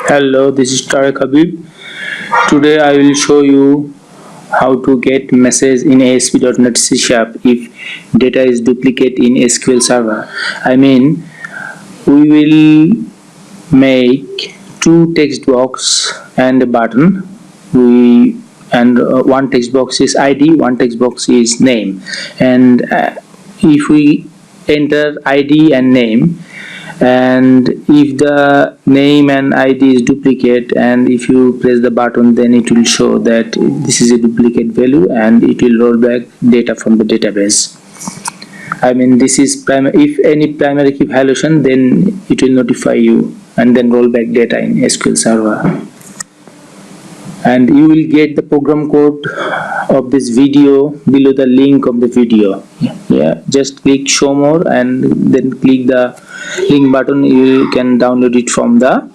Hello, this is Tareq. Today I will show you how to get message in ASP.NET C# if data is duplicate in SQL Server. We will make two text box and a button. One text box is ID, one text box is name, and if we enter ID and name, and if the name and ID is duplicate, and if you press the button, then it will show that this is a duplicate value and it will roll back data from the database. This is if any primary key violation, then it will notify you and then roll back data in SQL Server. And you will get the program code of this video below the link of the video. Just click show more and then click the link button. You can download it from the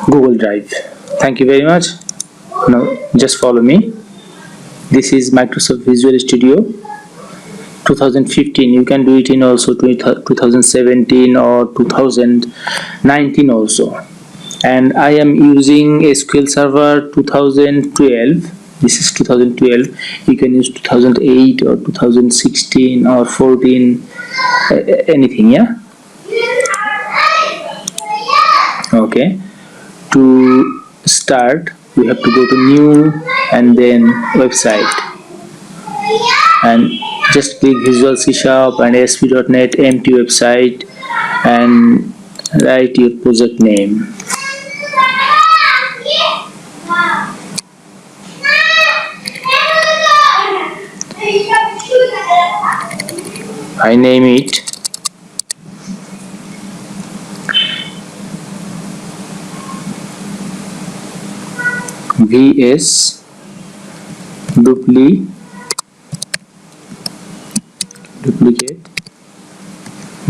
Google Drive. Thank you very much. Now just follow me. This is Microsoft Visual Studio 2015. You can do it in also 2017 or 2019 also. And I am using SQL Server 2012. This is 2012. You can use 2008 or 2016 or 14, anything. Okay. To start, we have to go to new and then website, and just click Visual C# and ASP.NET empty website and write your project name. I name it VS duplicate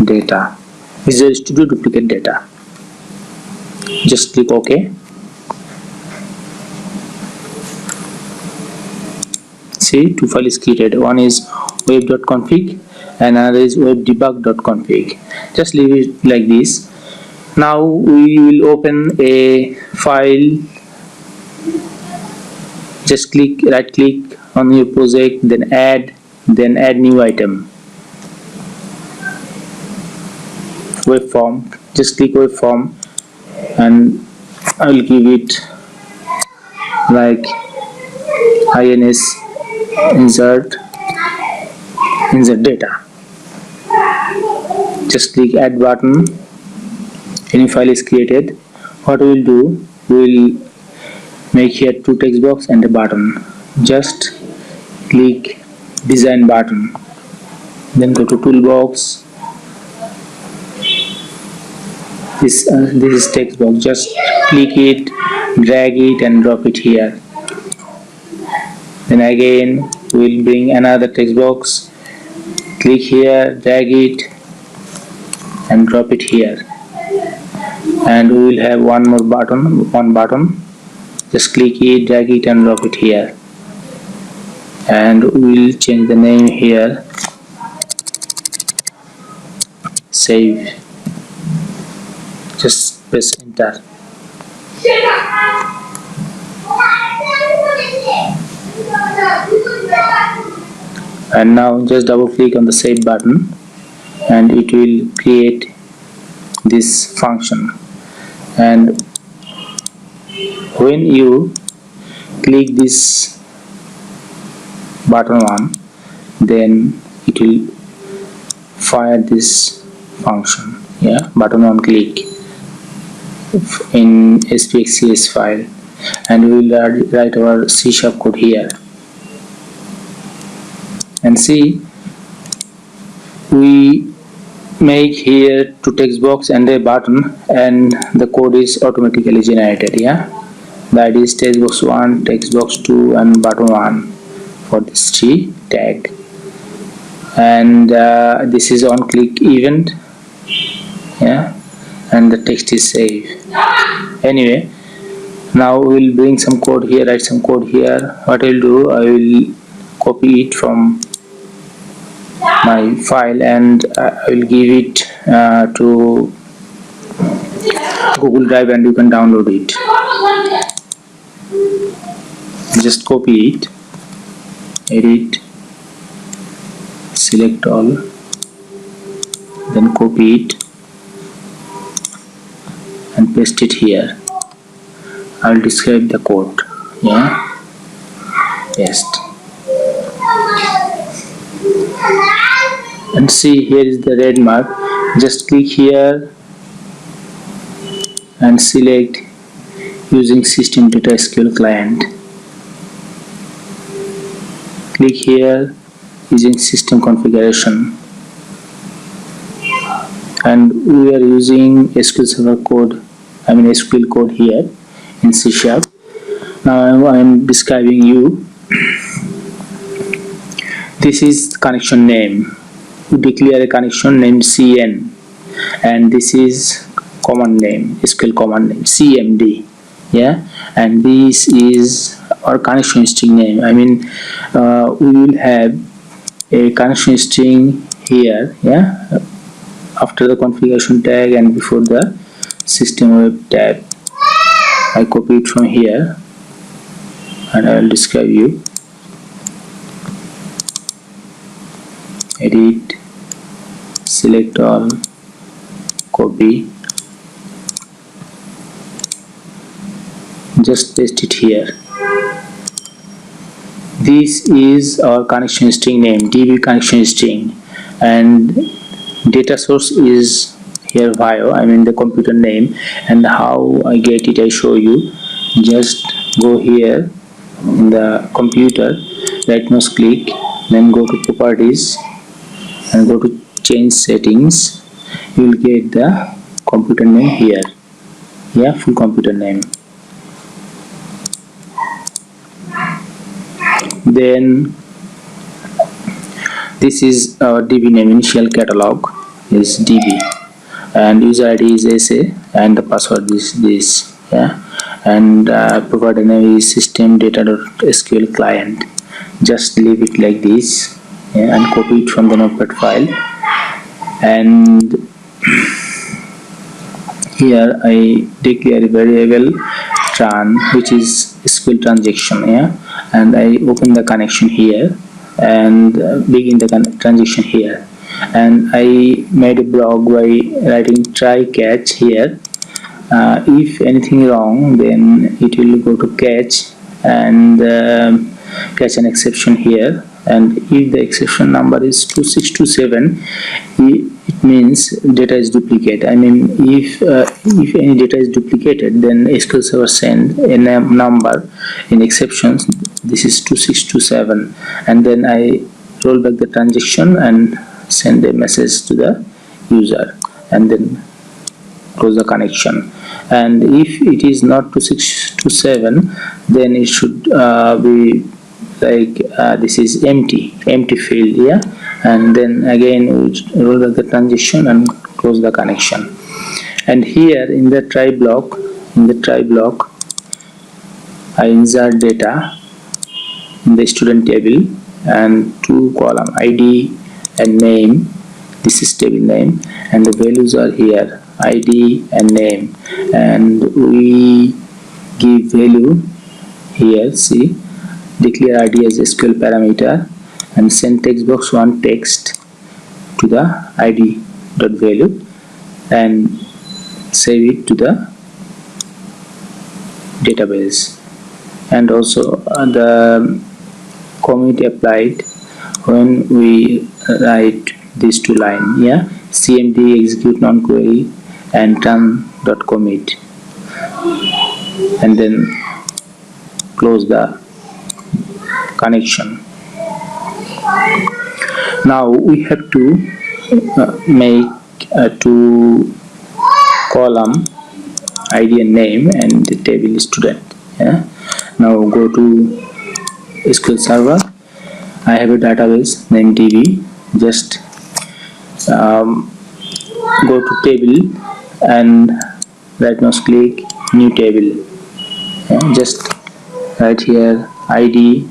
data, Visual Studio duplicate data. Just click OK. See, two files created. One is web.config and another is webdebug.config. Just leave it like this. Now we will open a file. Just right click on your project, then add new item. Web form. Just click web form and I will give it like ins insert data. Just click add button. Any file is created. What we will do, we will make here two text box and a button. Just click design button, then go to toolbox. This is text box. Just click it, drag it and drop it here. Then again we'll bring another text box, click here, drag it and drop it here, and we will have one button. Just click it, drag it and drop it here, and we will change the name here. Save. Just press enter. And now just double click on the save button and it will create this function. And when you click this button one, then it will fire this function. Button one click in SPXCS file, and we will write our C# code here. And see, we make here two text box and a button, and the code is automatically generated. That is text box 1, text box 2 and button 1 for this G tag, and this is on click event, and the text is saved. Anyway, now we will bring some code here, write some code here. What I will do, I will copy it from my file and I will give it to Google Drive and you can download it. Just copy it, edit, select all, then copy it and paste it here. I'll describe the code. Yeah, paste. And see, here is the red mark. Just click here and select using system data SQL client. Click here using system configuration, and we are using SQL Server code, SQL code here in C#. Now I am describing you. This is connection name. We declare a connection named CN, and this is command name, SQL command name CMD. Yeah, and this is our connection string name. We will have a connection string here. Yeah, after the configuration tag and before the system web tab. I copy it from here and I will describe you. Edit, select all, copy, just paste it here. This is our connection string name, DB connection string, and data source is here bio, the computer name. And how I get it, I show you. Just go here in the computer, right mouse click, then go to properties and go to change settings. You will get the computer name here. Yeah, full computer name. Then this is our DB name. Initial catalog is DB, and user ID is SA, and the password is this. Yeah, and provider name is system data.sql client. Just leave it like this. Yeah, and copy it from the notepad file, and here I declare a variable tran, which is SQL transaction. Yeah, and I open the connection here and begin the transaction here, and I made a block by writing try catch here. If anything wrong, then it will go to catch and catch an exception here. And if the exception number is 2627, it means data is duplicate. If any data is duplicated, then SQL Server send a number in exceptions. This is 2627, and then I roll back the transaction and send a message to the user, and then close the connection. And if it is not 2627, then it should be like this is empty field. Yeah, and then again we roll back the transaction and close the connection. And here in the try block, I insert data in the student table and two column ID and name. This is table name, and the values are here, ID and name, and we give value here. See, declare ID as SQL parameter and send text box 1 text to the ID dot value and save it to the database. And also the commit applied when we write these two lines. Yeah, cmd execute non-query and run.commit, and then close the connection. Now we have to make two column ID and name and the table student. Yeah, now go to SQL Server. I have a database named DB. Just go to table and right mouse click new table. Yeah, just right here ID,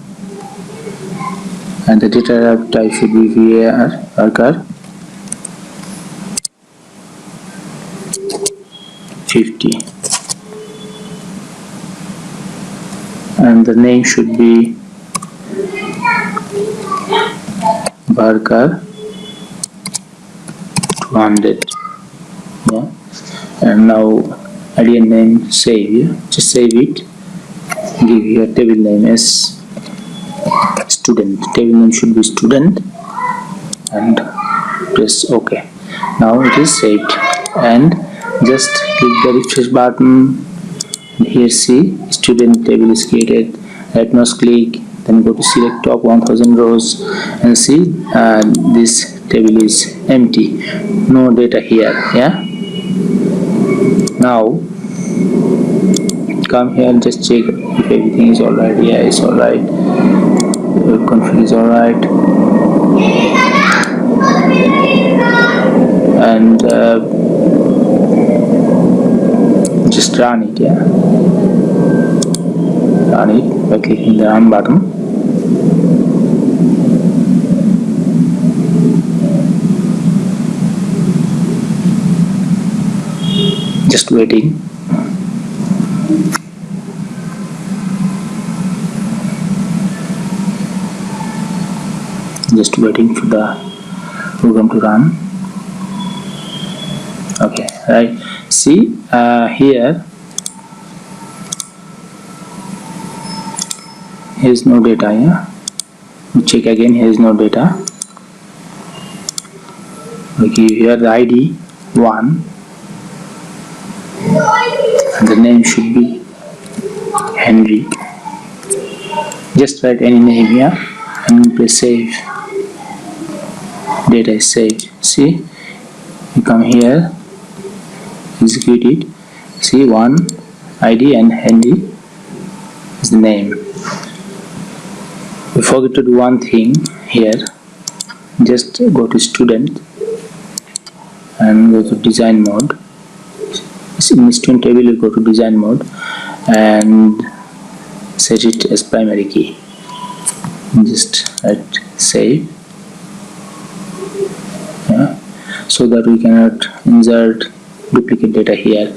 and the data type should be var worker. 50, and the name should be burger 200. Yeah, and now ID and name save. Just save it. Give your table name as student. Table name should be student, and press OK. Now it is saved, and just click the refresh button. Here see student table is created. Right mouse click, then go to select top 1000 rows, and see this table is empty, no data here. Yeah, now come here and just check if everything is alright. Yeah, it's alright. Your config is alright, and just run it. Yeah, run it by clicking the run button. Just waiting. Just waiting for the program to run. Okay, right. See here is no data. Yeah, we check again. Here is no data. We give here the ID 1, and the name should be Henry. Just write any name here and press save. Data is saved. See, you come here, execute it. See, 1 ID and Henry is the name. We forget to do one thing here. Just go to student and go to design mode. In student table you go to design mode and set it as primary key. Just write save. Yeah, so that we cannot insert duplicate data here,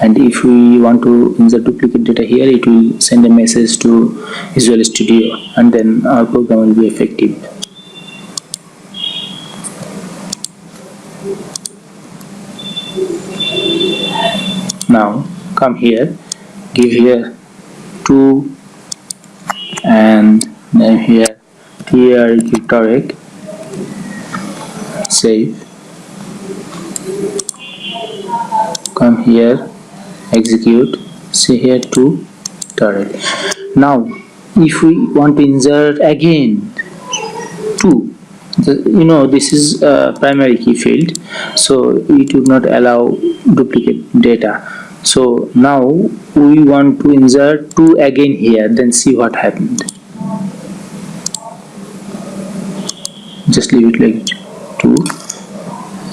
and if we want to insert duplicate data here, it will send a message to Visual Studio, and then our program will be effective. Now come here, give here 2 and then here Tareq. Save. Come here, execute. See here 2 Tareq. Now if we want to insert again 2, this is a primary key field, so it would not allow duplicate data. So now we want to insert 2 again here, then see what happened. Just leave it like 2,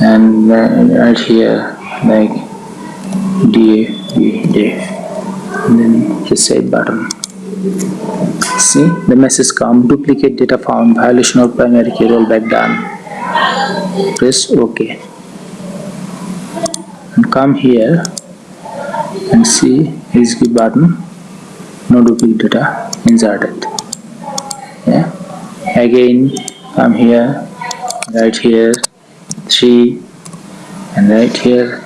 and right here like def, and then the save button. See the message come, duplicate data found, violation of primary key, rollback done. Press OK, and come here and see execute button, no duplicate data inserted. Yeah, again come here, right here 3, and right here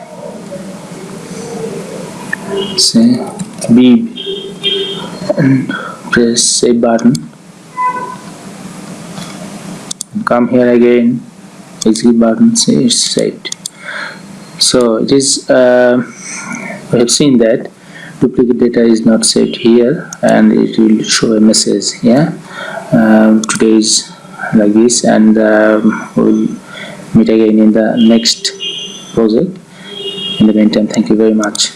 say B, and press save button, and come here again, execute button, say it's saved. So it is we have seen that duplicate data is not saved here, and it will show a message. Yeah, today is like this, and we'll meet again in the next project. In the meantime, thank you very much.